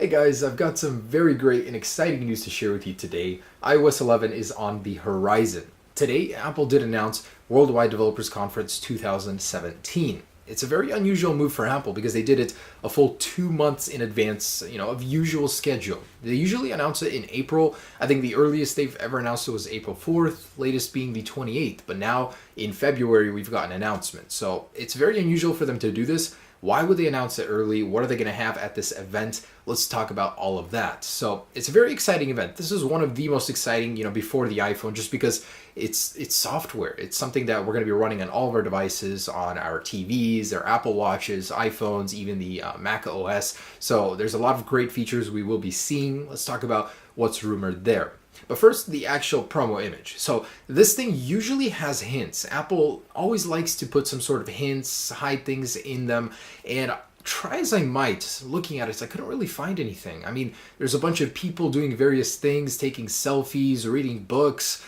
Hey guys, I've got some very great and exciting news to share with you today. iOS 11 is on the horizon. Today, Apple did announce Worldwide Developers Conference 2017. It's a very unusual move for Apple because they did it a full 2 months in advance, of usual schedule. They usually announce it in April. I think the earliest they've ever announced it was April 4th, latest being the 28th. But now in February, we've got an announcement. So it's very unusual for them to do this. Why would they announce it early? What are they going to have at this event? Let's talk about all of that. So it's a very exciting event. This is one of the most exciting, before the iPhone, just because it's software. It's something that we're going to be running on all of our devices, on our TVs, our Apple Watches, iPhones, even the Mac OS. So there's a lot of great features we will be seeing. Let's talk about what's rumored there. But first, the actual promo image. So this thing usually has hints. Apple always likes to put some sort of hints, hide things in them, and try as I might, looking at it, I couldn't really find anything. I mean, there's a bunch of people doing various things, taking selfies, reading books,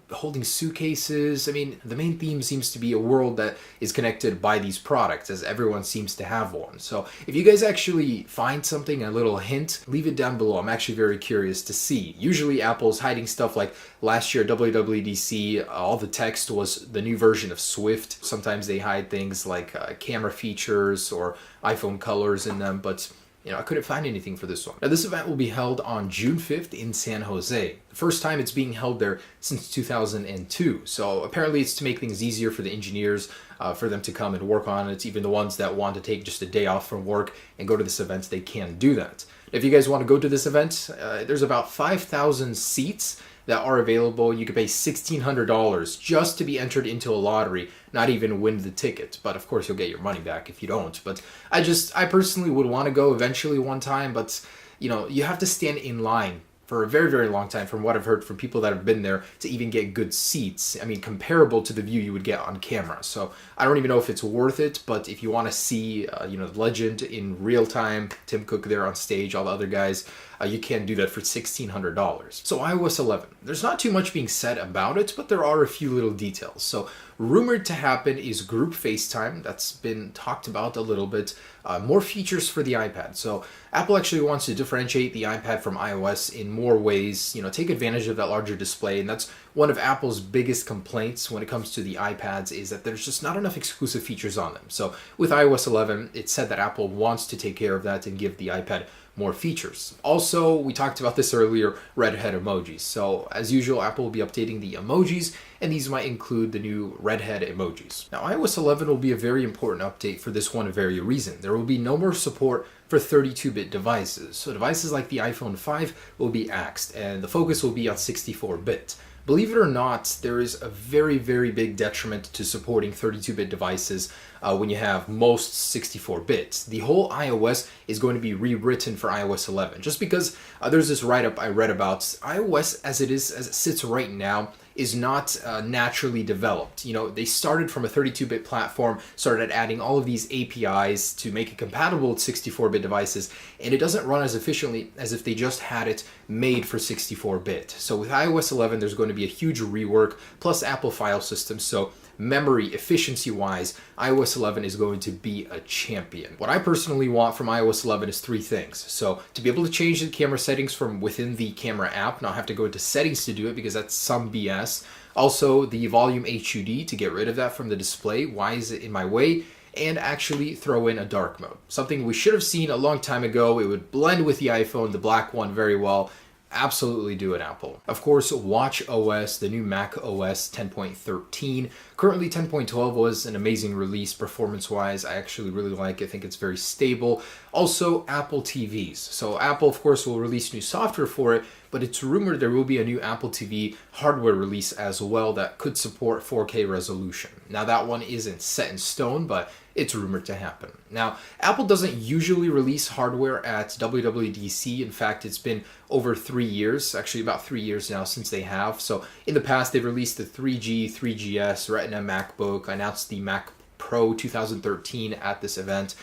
holding suitcases. I mean, the main theme seems to be a world that is connected by these products, as everyone seems to have one. So if you guys actually find something, a little hint, leave it down below. I'm actually very curious to see. Usually Apple's hiding stuff, like last year WWDC, all the text was the new version of Swift. Sometimes they hide things like camera features or iPhone colors in them, but I couldn't find anything for this one. Now, this event will be held on June 5th in San Jose. The first time it's being held there since 2002. So apparently it's to make things easier for the engineers, for them to come and work on it. Even the ones that want to take just a day off from work and go to this event, they can do that. If you guys want to go to this event, there's about 5,000 seats that are available. You could pay $1,600 just to be entered into a lottery, not even win the ticket. But of course, you'll get your money back if you don't. But I personally would want to go eventually one time, but you have to stand in line for a very, very long time, from what I've heard from people that have been there, to even get good seats. I mean, comparable to the view you would get on camera. So I don't even know if it's worth it, but if you want to see, the legend in real time, Tim Cook there on stage, all the other guys, you can do that for $1,600. So iOS 11, there's not too much being said about it, but there are a few little details. So rumored to happen is group FaceTime. That's been talked about a little bit. More features for the iPad. So Apple actually wants to differentiate the iPad from iOS in more ways, take advantage of that larger display. And that's one of Apple's biggest complaints when it comes to the iPads, is that there's just not enough exclusive features on them. So with iOS 11, it's said that Apple wants to take care of that and give the iPad more features. Also, we talked about this earlier, redhead emojis. So as usual, Apple will be updating the emojis, and these might include the new redhead emojis. Now, iOS 11 will be a very important update for this one very reason. There will be no more support for 32-bit devices. So devices like the iPhone 5 will be axed, and the focus will be on 64-bit. Believe it or not, there is a very, very big detriment to supporting 32-bit devices when you have most 64-bit. The whole iOS is going to be rewritten for iOS 11, just because there's this write-up I read about iOS as it sits right now is not naturally developed. They started from a 32-bit platform, started adding all of these APIs to make it compatible with 64-bit devices, and it doesn't run as efficiently as if they just had it made for 64-bit. So with iOS 11, there's going to be a huge rework, plus Apple file system. So memory efficiency-wise, iOS 11 is going to be a champion. What I personally want from iOS 11 is 3 things. So to be able to change the camera settings from within the camera app, not have to go into settings to do it because that's some BS. Also, the volume HUD to get rid of that from the display. Why is it in my way? And actually throw in a dark mode. Something we should have seen a long time ago. It would blend with the iPhone, the black one, very well. Absolutely do it, Apple. Of course, Watch OS, the new Mac OS 10.13. Currently 10.12 was an amazing release performance-wise. I actually really like it. I think it's very stable. Also, Apple TVs. So Apple, of course, will release new software for it, but it's rumored there will be a new Apple TV hardware release as well that could support 4K resolution. Now, that one isn't set in stone, but it's rumored to happen. Now, Apple doesn't usually release hardware at WWDC. In fact, it's been over 3 years, actually about 3 years now since they have. So in the past, they've released the 3G, 3GS, Retina MacBook, announced the Mac Pro 2013 at this event.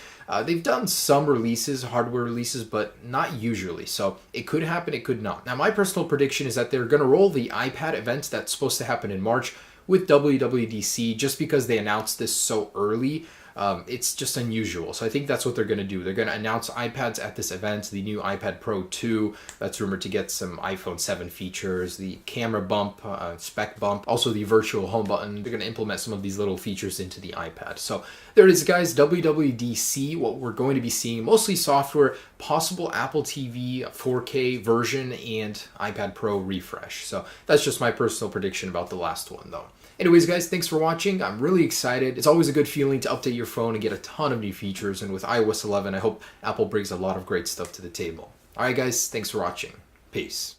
They've done some releases, hardware releases, but not usually. So it could happen, it could not. Now, my personal prediction is that they're going to roll the iPad event that's supposed to happen in March with WWDC, just because they announced this so early. it's just unusual. So I think that's what they're going to do. They're going to announce iPads at this event, the new iPad Pro 2, that's rumored to get some iPhone 7 features, the camera bump, spec bump, also the virtual home button. They're going to implement some of these little features into the iPad. So there it is, guys, WWDC, what we're going to be seeing, mostly software, possible Apple TV 4K version, and iPad Pro refresh. So that's just my personal prediction about the last one, though. Anyways, guys, thanks for watching. I'm really excited. It's always a good feeling to update your phone and get a ton of new features. And with iOS 11, I hope Apple brings a lot of great stuff to the table. All right, guys, thanks for watching. Peace.